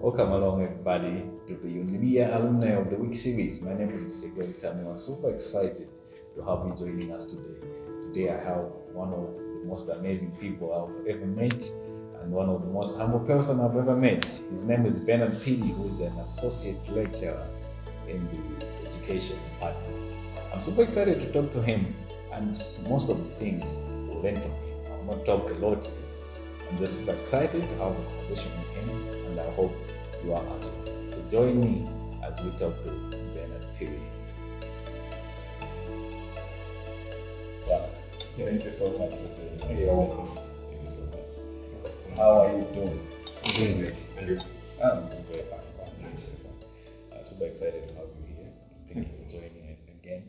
Welcome along, everybody, to the UNILIA Alumni of the Week series. My name is Mr. I'm super excited to have you joining us today. Today, I have one of the most amazing people I've ever met and one of the most humble person I've ever met. His name is Bernard Phiri, who is an associate lecturer in the education department. I'm super excited to talk to him, and most of the things we'll learn from him. I'll not talk a lot here. I'm just super excited to have a conversation with him, and I hope you are as well. So join me as we talk to Bernard Phiri. Wow. Thank you so much for doing this. You're welcome. Thank you so much. How are you doing? I'm doing great. And you? I'm doing great. Nice. Super excited to have you here. Thank you for joining us again.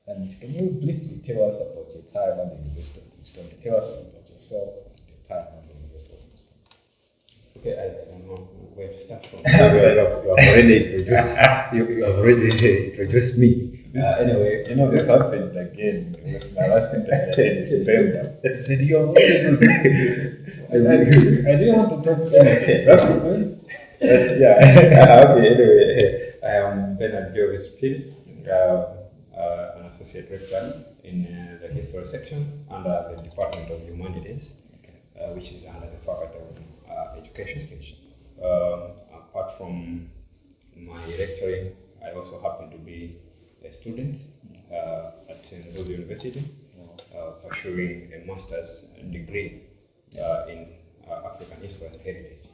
And can you briefly tell us about your time at the University of Livingstonia? Tell us about yourself and your time at the University of Livingstonia. Okay, I don't know where to start from. you have already introduced me. Anyway, this happened again with my last interview in November. I said, you're already good. I didn't want to talk anything. That's good. Okay, anyway, I am Bernard Phiri, an associate rector in the history section under the Department of Humanities, which is under the Faculty of Education. Apart from my lecturing, I also happen to be a student at University, pursuing a master's degree in African history and heritage.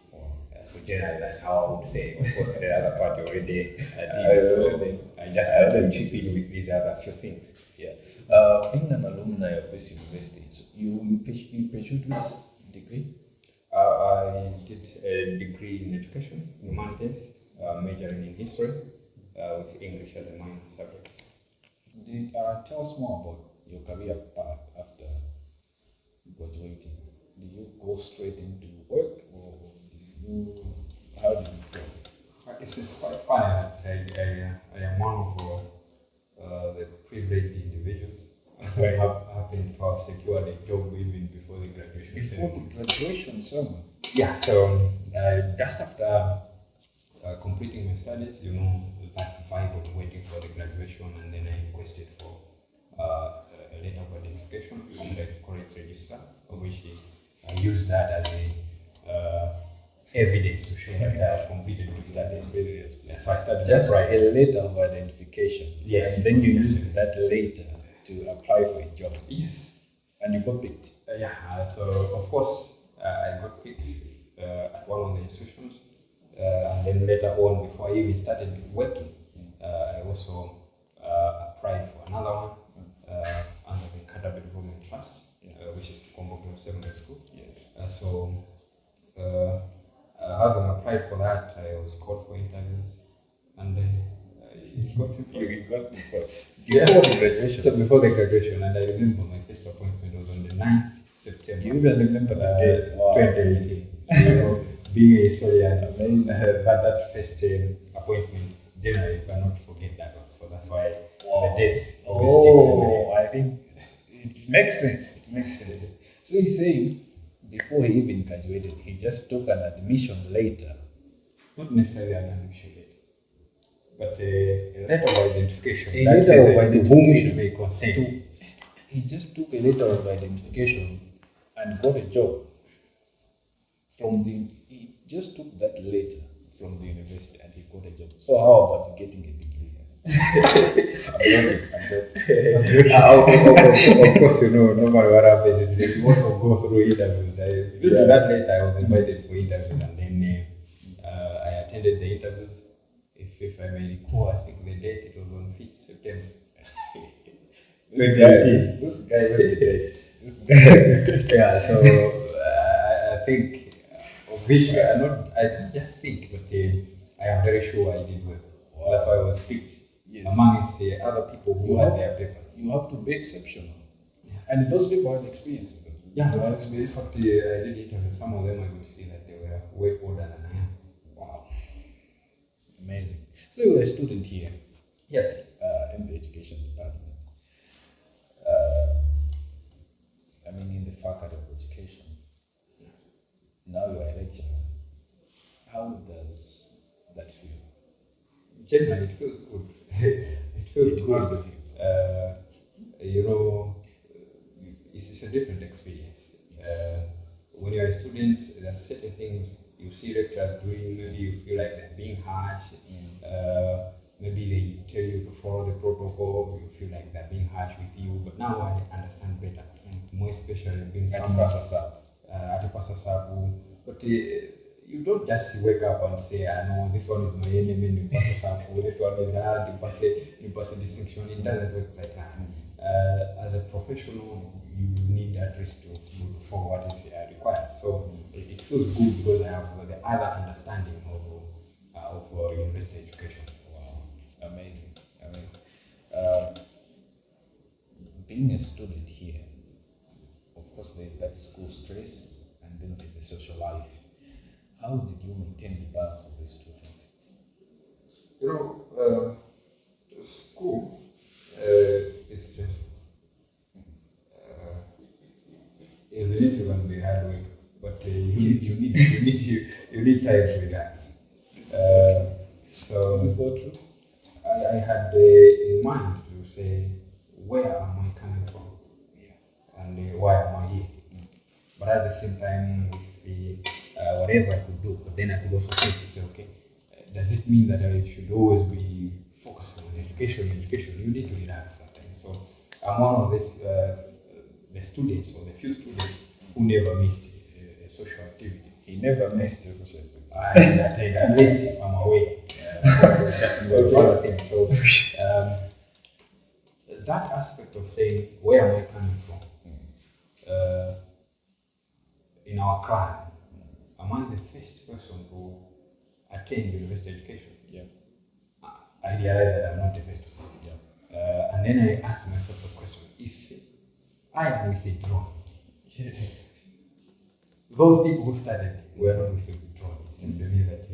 So generally, that's how I would say. Of course, the other part already did. So I just had to chip in with these other few things. Yeah. Being an alumni of this university, so you pursued this degree? I did a degree in education, humanities, majoring in history, with English as a minor subject. Tell us more about your career path after graduating. Did you go straight into work, or how did you go? It's quite funny that I am one of the privileged individuals who happen to have secured a job even before the graduation. Before the graduation, so? Yeah, so just after completing my studies, that vibe of waiting for the graduation, and then I requested for a letter of identification from the college registrar, of which I used that as a evidence to show that I have completed my studies. So I started just a letter of identification. Yes. And then you used that letter to apply for a job. Yes. And you got picked. So of course I got picked at one of the institutions, and then later on, before I even started working, I also applied for another one under the Canterbury Development Trust, which is Kombokero Secondary School. Yes. Having applied for that, I was called for interviews, and you got before the graduation. So before the graduation, and I remember my first appointment was on the 9th September. You even remember the date? Wow. 2018. So, being a historian, that first appointment, generally you cannot forget that one. So that's why the date always sticks in my head. I think it makes sense. So he's saying, before he even graduated, he just took an admission later. Not necessarily an admission later, but a letter of identification. A letter of identification. To whom it may concern. He just took a letter of identification and got a job. He just took that letter from the university and he got a job. So how about getting a degree? I'm joking. Of course, no matter what happens, you also go through interviews. That later, I was invited for interviews, and then I attended the interviews. If I may recall, I think the date, it was on 5th September. This guy really dates. This guy. Yeah, so I think, officially, I just think, but I am very sure I did well. Wow. That's why I was picked. Yes. Amongst other people who had their papers. You have to be exceptional. Yeah. And those people had experiences. Yeah, I had experience. In fact, I did interview some of them. I could see that they were way older than I am. Wow. Amazing. So you were a student here? Yes. In the education department. in the Faculty of Education. Now you are a lecturer. How does that feel? Generally, it feels good. It feels It good. must feel. You know, it's a different experience. When you're a student, there are certain things you see lecturers doing, maybe you feel like they're being harsh. Maybe they tell you to follow the protocol, you feel like they're being harsh with you. But now I understand better, more especially being someone at a pastor's circle. But you don't just wake up and say, I know this one is my enemy, you pass a circle, this one is hard, you pass a distinction. It doesn't work like that. As a professional, you need at least to follow what is required. So it feels good because I have the other understanding of university education. Wow, amazing. Being a student here, of course, there's that school stress, and then there's the social life. How did you maintain the balance of these two things? You know, school is just even if you're going to be hard work, but you need time to relax. This is so true. I had in mind to say, where am I coming from? And why am I here? But at the same time, with the whatever I could do, but then I could also think to say, okay, does it mean that I should always be focusing on education? You need to relax sometimes. So I'm one of these the students or the few students who never missed a social activity. He never missed a social activity. I attend unless if I'm away. That's another thing. So that aspect of saying, where am I coming from? In our clan, am I the first person to attend university education? Yeah. I realized that I'm not the first one. Yeah. And then I asked myself a question: if I am with a drone, Yes. those people who started were not with a drone. It simply means that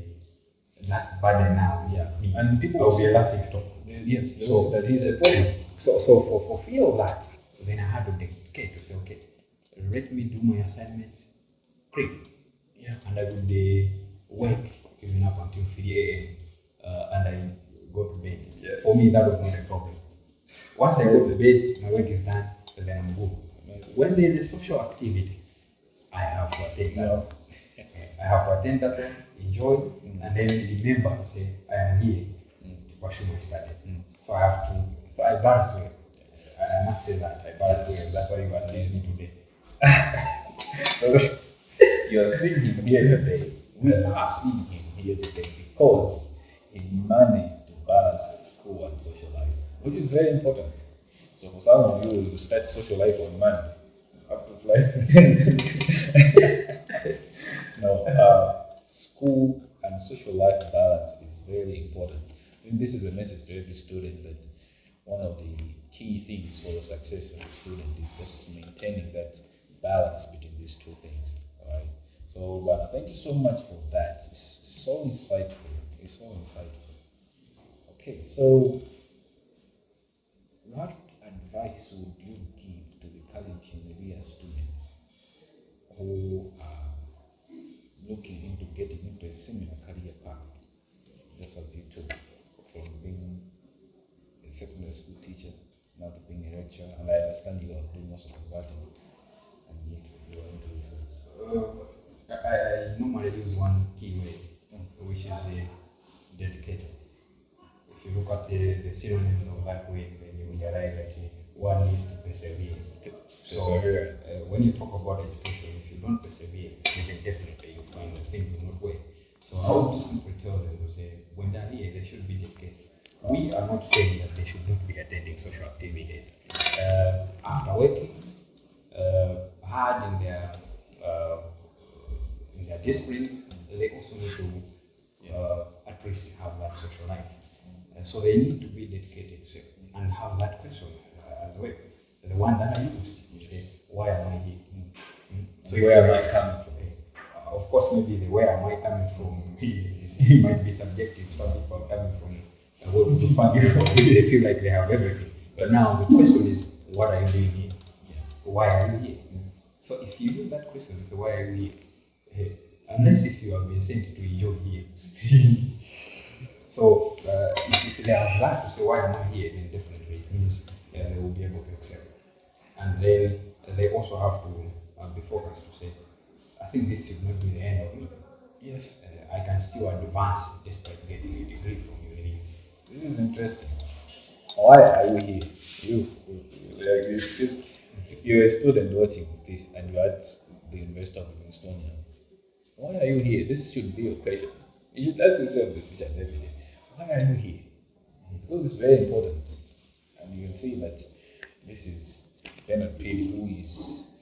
that burden now is with me. And the people will be a laughing stock. Yes, So that he's a problem. So for fear of that, then I had to dedicate to say, okay, let me do my assignments quick. Yeah. And I would work even up until 3 a.m. And I go to bed. Yes. For me, that was not a problem. Once I go to bed, my work is done, and then I'm good. When there is a social activity, I have to attend that. I have to attend that one, enjoy, and then remember to say, I am here to pursue my studies. So I have to, so I balance well. I must say that, I balance well. That's why you are seeing me today. You are seeing him here today. We are seeing him here today because he managed to balance school and social life, which is very important. So for some of you, you start social life on Monday, up to fly. No, school and social life balance is very important. I think this is a message to every student that one of the key things for your success as a student is just maintaining that balance between these two things. All right. So, but thank you so much for that. It's so insightful. It's so insightful. Okay, so what advice would you give to the current UNILIA students who are looking into getting into a similar career path, just as you took, from being a secondary school teacher now to being a lecturer? And I understand you are doing also consulting, and you are into research. I normally use one key word, which is dedicated. If you look at the synonyms of that word, then you realize that one needs to persevere. So when you talk about education, if you don't persevere, then definitely you find that things will not work. So I would simply tell them to say, when they're here, they should be dedicated. We are not saying that they should not be attending social activities. After working hard in their disciplines, they also need to at least have that social life. So they need to be dedicated and have that question as well. The one that I used, you say, why am I here? So where am I coming from? Of course, maybe the where am I coming from it might be subjective. Some people are coming from a well-to-do family, they feel like they have everything. But now the question is, what are you doing here? Why are you here? So if you do that question, so why are you here? unless if you have been sent to a job here. So if they have that to say why am I here, then definitely it means they will be able to excel. And then they also have to be focused to say, I think this should not be the end of me. Yes. I can still advance despite getting a degree from UNILIA. This is interesting. Why are you here? You like this. You're a student watching this, and you're at the University of Livingstonia. Why are you here? This should be your question. You should ask yourself this each and every day. Why are you here? Because it's very important, and you can see that this is Bernard Phiri who is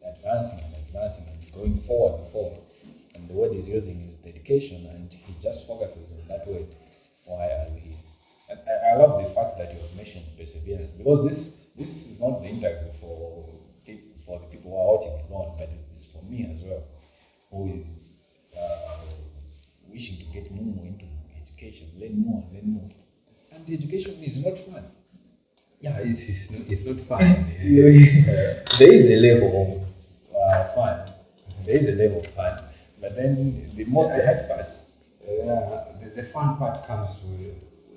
advancing and going forward and forward. And the word he's using is dedication, and he just focuses on that word. Why are you here? And I love the fact that you have mentioned perseverance, because this is not the interview for the people who are watching it alone, but it is for me as well, who is wishing to get more into education, learn more. And the education is not fun. Yeah, it's not fun. There is a level of fun. There is a level of fun, but then the hard part. The fun part comes to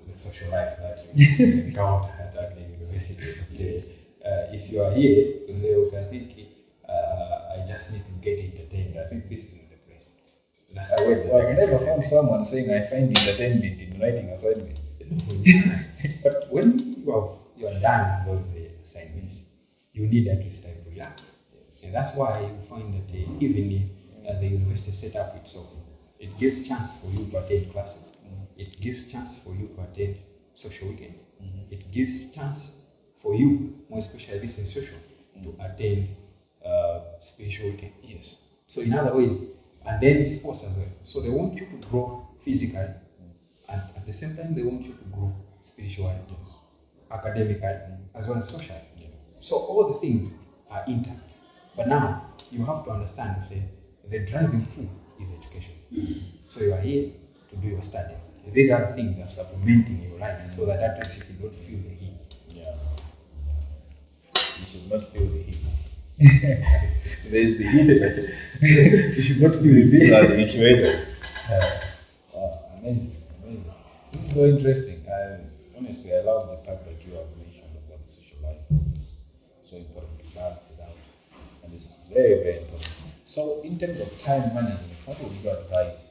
the social life that you encounter at the university. Yes. If you are here, you say, okay, I think I just need to get entertained. I think this is the place. I've never found someone saying I find entertainment in writing assignments. But when you are done with those assignments, you need at least time to relax. Yes. And that's why you find that even the university set up itself, it gives chance for you to attend classes. It gives chance for you to attend social weekend. It gives chance for you, more especially this in social, to attend spiritual weekend. Yes. So in other ways, and then sports as well. So they want you to grow physically, and at the same time they want you to grow spiritually, academically, as well as socially. So all the things are intact. But now you have to understand, say, the driving tool is education. So you are here to do your studies. These are things that are supplementing your life, so that at least if you don't feel the heat. Yeah. You should not feel the heat. There is the heat, but you should not feel it. These are the insulators. Amazing. This is so interesting. Honestly, I love the fact that you have mentioned about the social life. It's so important to balance it out. And it's very, very important. So in terms of time management, what would you advise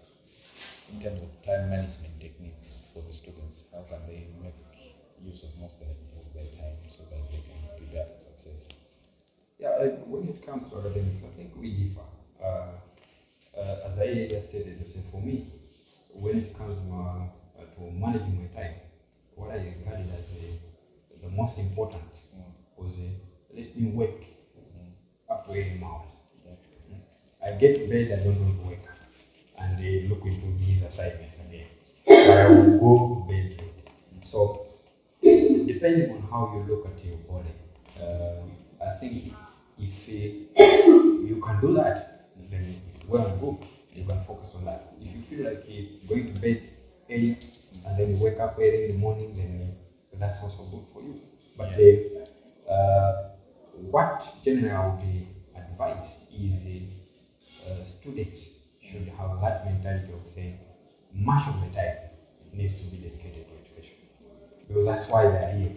in terms of time management techniques for the students? How can they make use of most of their time so that they can prepare for success? Yeah, when it comes to academics, I think we differ. As I earlier stated, for me, when it comes to managing my time, what I regarded as the most important was let me work up to 8 hours. I get to bed, I don't want to wake up and look into these assignments again. But I will go to bed late. So, depending on how you look at your body, I think if you can do that, then well and good. You can focus on that. If you feel like going to bed early and then you wake up early in the morning, then that's also good for you. But what generally I would advise is students should have that mentality of saying much of the time needs to be dedicated to education, because that's why they are here.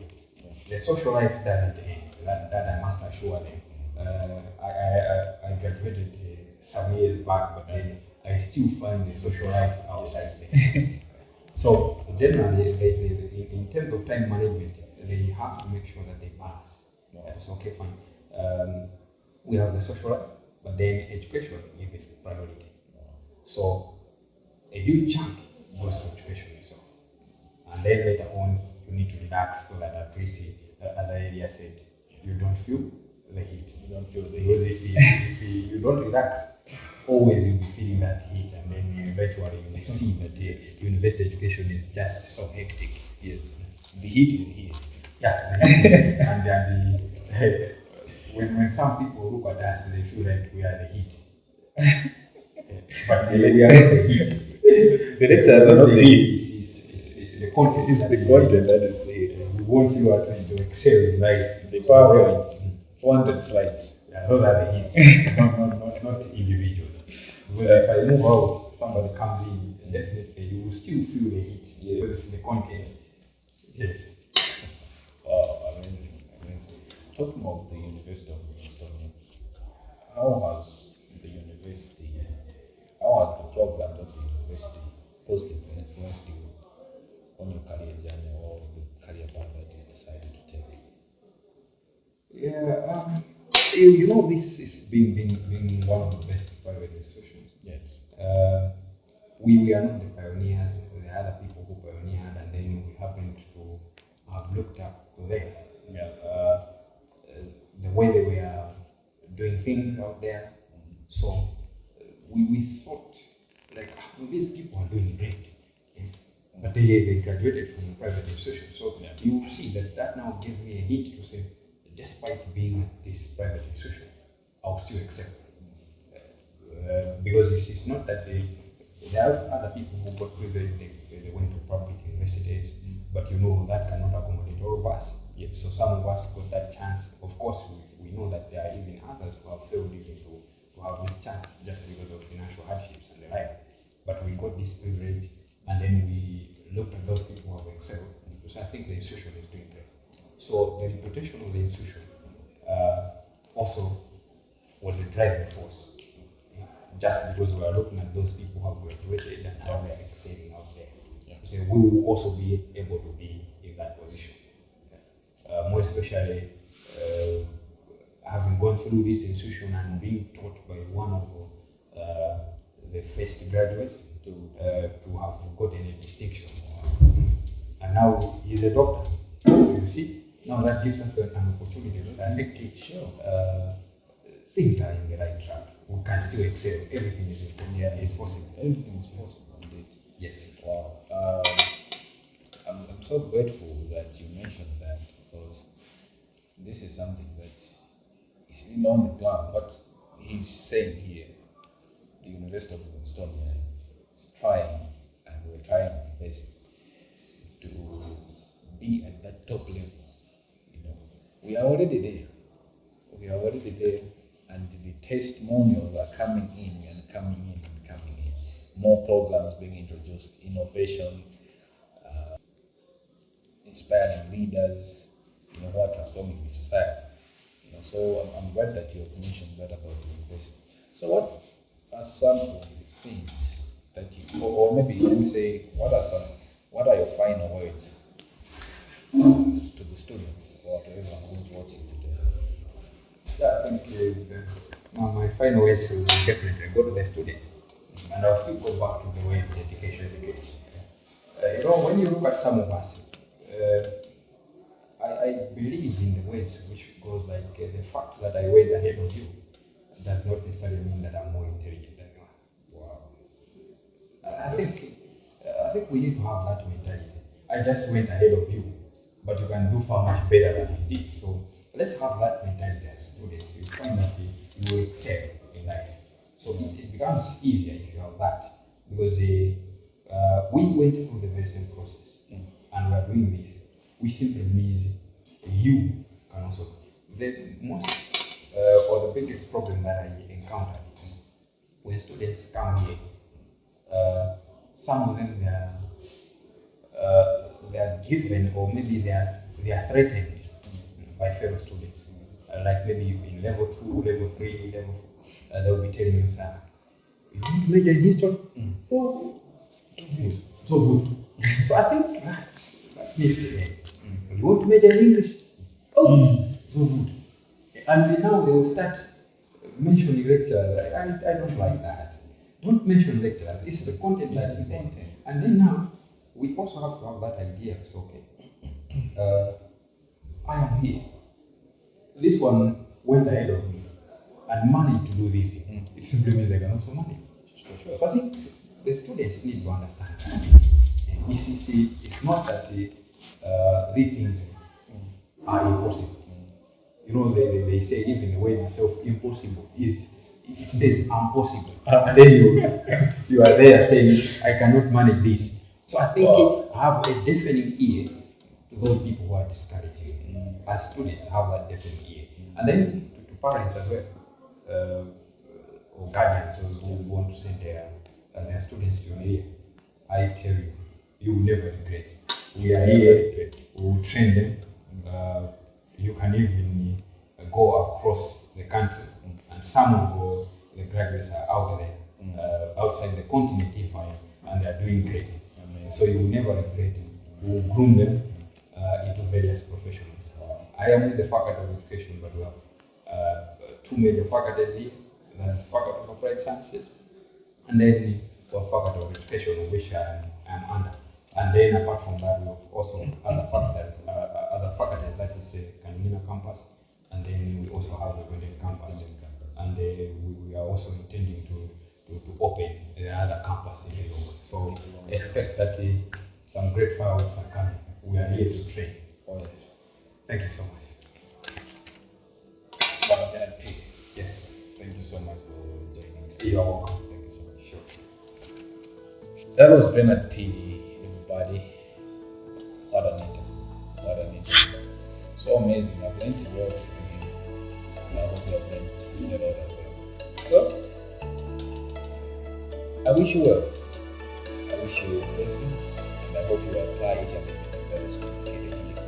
The social life doesn't end. That I must assure them. I graduated some years back, but then I still find the social life outside there. So generally, in terms of time management, they have to make sure that they balance. It's okay, fine. We have the social life, but then education is the priority. So a huge chunk goes to education itself, and then later on you need to relax so that at least, as I earlier said, you don't feel the heat. You don't feel the Because heat. if you don't relax, always you'll be feeling that heat, and then eventually you will see that university education is just so hectic. Yes. The heat is here. Yeah, and when some people look at us, they feel like we are the heat. But we are not the heat. The lecturers are not the heat. It's the content. It's the content that is the heat. We want you at least to excel in life. The PowerPoints, 400 slides. Yeah, those are the heats. not but not individuals. Because if I move out, somebody comes in, definitely you will still feel the heat. Yes. Because it's the content. Yes. Wow, amazing, amazing. Talking about the University of Livingstonia, how has the university, how has the program of the university positively influenced you on your career journey or the career path that you decided to take? Yeah, you know, this is being one of the best private institutions. Yes. We are not the pioneers, there are other people who pioneered, and then we happened to have looked up to them. Yeah. The way they were doing things out there. So we thought, like, these people are doing great. But they graduated from a private institution. So you see that now gives me a hint to say, despite being at this private institution, I'll still excel. Because it's not that there are other people who got privilege, they went to public universities, but you know that cannot accommodate all of us. Yes. So some of us got that chance. Of course, we know that there are even others who have failed even to have this chance just because of financial hardships and the like. But we got this privilege, and then we looked at those people who have excelled. So I think the institution is doing great. So the reputation of the institution also was a driving force. Just because we are looking at those people who have graduated and how they are excelling out there. So we will also be able to be in that position. More especially having gone through this institution and being taught by one of the first graduates to have gotten a distinction. And now he's a doctor. So you see, now that gives us an opportunity. I think things are in the right track. We can still excel. Everything is possible. Everything is possible indeed. Yes. Wow. I'm so grateful that you mentioned that, because this is something that is still on the ground. What he's saying here, the University of Livingstonia is trying, and we're trying our best to be at that top level. You know, we are already there. We are already there, and the testimonials are coming in and coming in and coming in. More programs being introduced, innovation, inspiring leaders, you know, who are transforming the society. You know, so I'm glad that you have mentioned that about the university. So what are some of the things that you, or maybe let me say, what are your final words to the students or to everyone who's watching today? Yeah, I think my final words will definitely go to the students. And I'll still go back to the word education. You know, when you look at some of us, I believe in the ways which goes like the fact that I went ahead of you does not necessarily mean that I'm more intelligent than you are. Wow. I think we need to have that mentality. I just went ahead of you, but you can do far much better than you did. So let's have that mentality as students. You find that you will excel in life. So it becomes easier if you have that, because we went through the very same process, and we are doing this. Which simply means you can also. The most or the biggest problem that I encountered when students come here, some of them they are given, or maybe they are threatened by fellow students. Like maybe in level 2, level 3, level 4, they'll be telling you, sir, you want to major in history? Oh, so good. So I think that needs to end. You want to major in English? Oh, so good. And now they will start mentioning lecturers. I don't like that. Don't mention lecturers. It's the content that is there. And then now, we also have to have that idea. So, okay, I am here. This one went ahead of me and managed to do this thing. It simply means they can also manage. Sure. So I think the students need to understand that. It's not that these things are impossible. You know, they say even the word itself, impossible, it says impossible. And then you are there saying, I cannot manage this. So I think I have a deafening ear to those people who are discouraging. As students, have that deafening ear. And then to parents as well. or guardians who want to send their students to UNILIA, I tell you, you will never regret. We are here, we will train them. You can even go across the country, and some of the graduates are out there, outside the continent and they are doing great. So you will never regret. We will groom them into various professions. I am in the Faculty of Education, but we have two major faculties here. That's Faculty of Applied Sciences, and then the Faculty of Education, which I am under. And then apart from that, we have also other faculties, that is Kaningina campus, and then we also have the Golden campus. And we are also intending to open the other campus in So expect that some great fireworks are coming. We are here to train. Oh yes. Thank you so much. Bernard Phiri. Yes. Thank you so much for joining. You're welcome. Thank you so much. Sure. That was Bernard Phiri, everybody. What an interview. So amazing. I've learned a lot from him. And I hope you have learned a lot as well. So, I wish you well. I wish you blessings, and I hope you apply each and everything that was communicated here.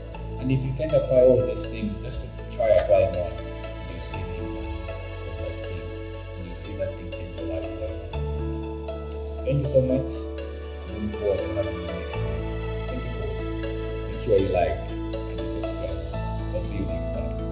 And if you can't apply all these things, just try applying one, and you see the impact of that thing, and you see that thing change your life forever. So thank you so much. I'm looking forward to having you next time. Thank you for watching. Make sure you like and you subscribe. I'll see you next time.